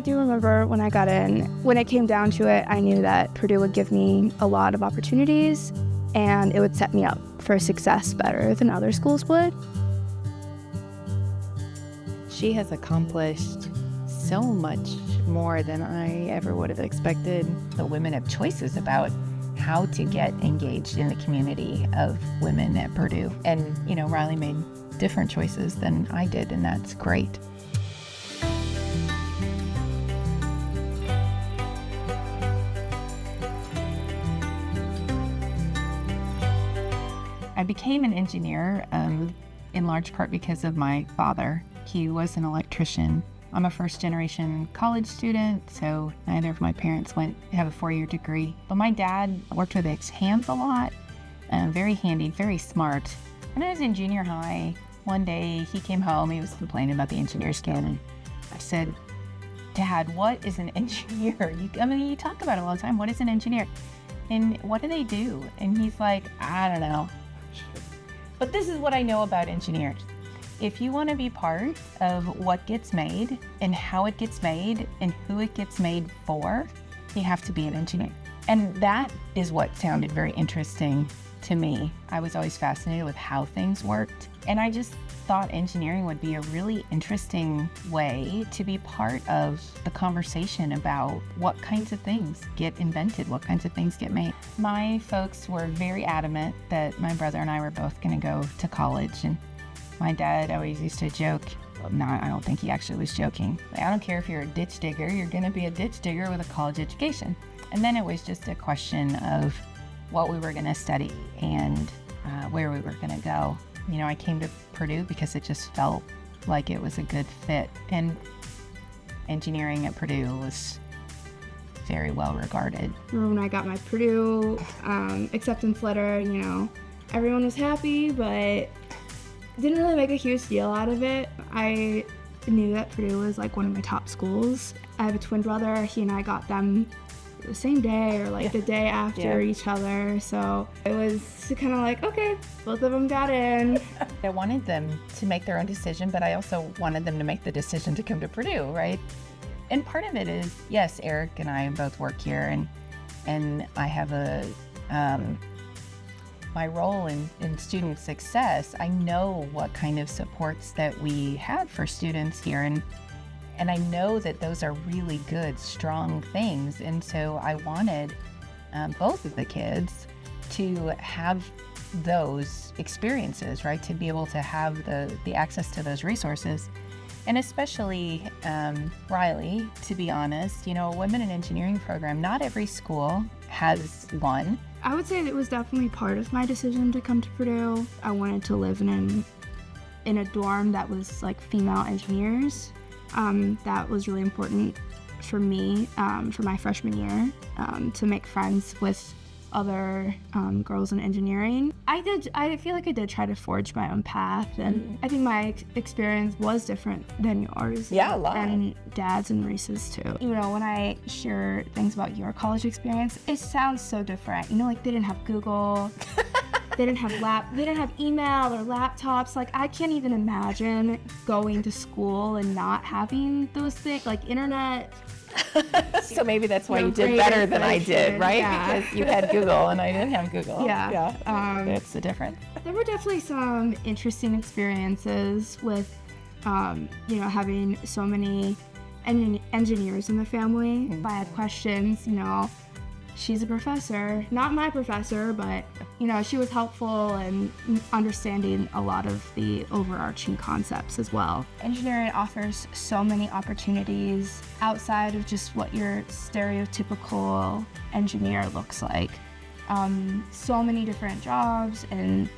do remember when I got in, when it came down to it, I knew that Purdue would give me a lot of opportunities and it would set me up for success better than other schools would. She has accomplished so much more than I ever would have expected. The women have choices about how to get engaged in the community of women at Purdue. And, Riley made different choices than I did, and that's great. I became an engineer in large part because of my father. He was an electrician. I'm a first-generation college student, so neither of my parents have a 4-year degree. But my dad worked with his hands a lot, very handy, very smart. When I was in junior high, one day he came home, he was complaining about the engineer skin, and I said, "Dad, what is an engineer? You talk about it all the time. What is an engineer? And what do they do?" And he's like, "I don't know. But this is what I know about engineers. If you want to be part of what gets made and how it gets made and who it gets made for, you have to be an engineer." And that is what sounded very interesting to me. I was always fascinated with how things worked. And I just thought engineering would be a really interesting way to be part of the conversation about what kinds of things get invented, what kinds of things get made. My folks were very adamant that my brother and I were both going to go to college. And my dad always used to joke, no, I don't think he actually was joking. I don't care if you're a ditch digger, you're going to be a ditch digger with a college education. And then it was just a question of what we were going to study and where we were going to go. I came to Purdue because it just felt like it was a good fit. And engineering at Purdue was very well regarded. When I got my Purdue acceptance letter, everyone was happy, but didn't really make a huge deal out of it. I knew that Purdue was like one of my top schools. I have a twin brother. He and I got them the same day or the day after each other. So it was kind of like, okay, both of them got in. I wanted them to make their own decision, but I also wanted them to make the decision to come to Purdue, right? And part of it is, yes, Eric and I both work here, and I have my role in student success. I know what kind of supports that we have for students here, and I know that those are really good, strong things. And so I wanted both of the kids to have those experiences, right? To be able to have the access to those resources. And especially Riley, to be honest, a women in engineering program, not every school has one. I would say that it was definitely part of my decision to come to Purdue. I wanted to live in a dorm that was female engineers. That was really important for me for my freshman year, to make friends with other girls in engineering. I feel like I did try to forge my own path, and I think my experience was different than yours. Yeah, a lot. And Dad's and Reese's too. When I share things about your college experience, it sounds so different. They didn't have Google. They didn't have email or laptops. I can't even imagine going to school and not having those things, internet. So maybe that's why you did better than I did, right? Yeah. Because you had Google and I didn't have Google. Yeah. That's the difference. There were definitely some interesting experiences with, having so many engineers in the family. If I had questions, she's a professor, not my professor, but, she was helpful in understanding a lot of the overarching concepts as well. Engineering offers so many opportunities outside of just what your stereotypical engineer looks like. So many different jobs and,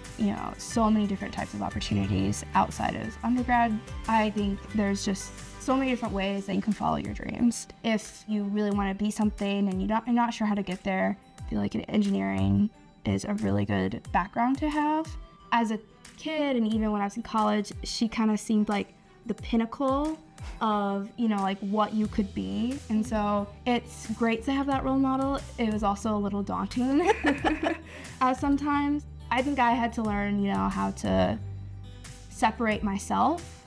so many different types of opportunities outside of undergrad. I think there's just so many different ways that you can follow your dreams. If you really want to be something and you're not sure how to get there, I feel like engineering is a really good background to have. As a kid, and even when I was in college, she kind of seemed like the pinnacle of, what you could be. And so it's great to have that role model. It was also a little daunting sometimes. I think I had to learn, how to separate myself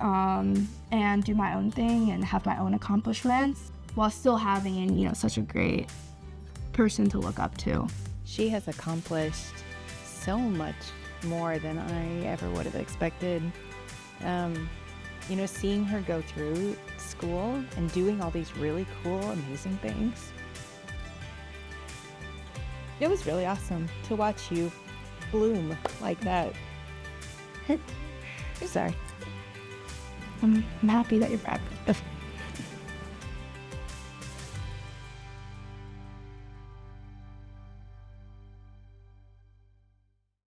and do my own thing and have my own accomplishments while still having, such a great person to look up to. She has accomplished so much more than I ever would have expected. Seeing her go through school and doing all these really cool, amazing things. It was really awesome to watch you bloom like that. Sorry. I'm happy that you're proud of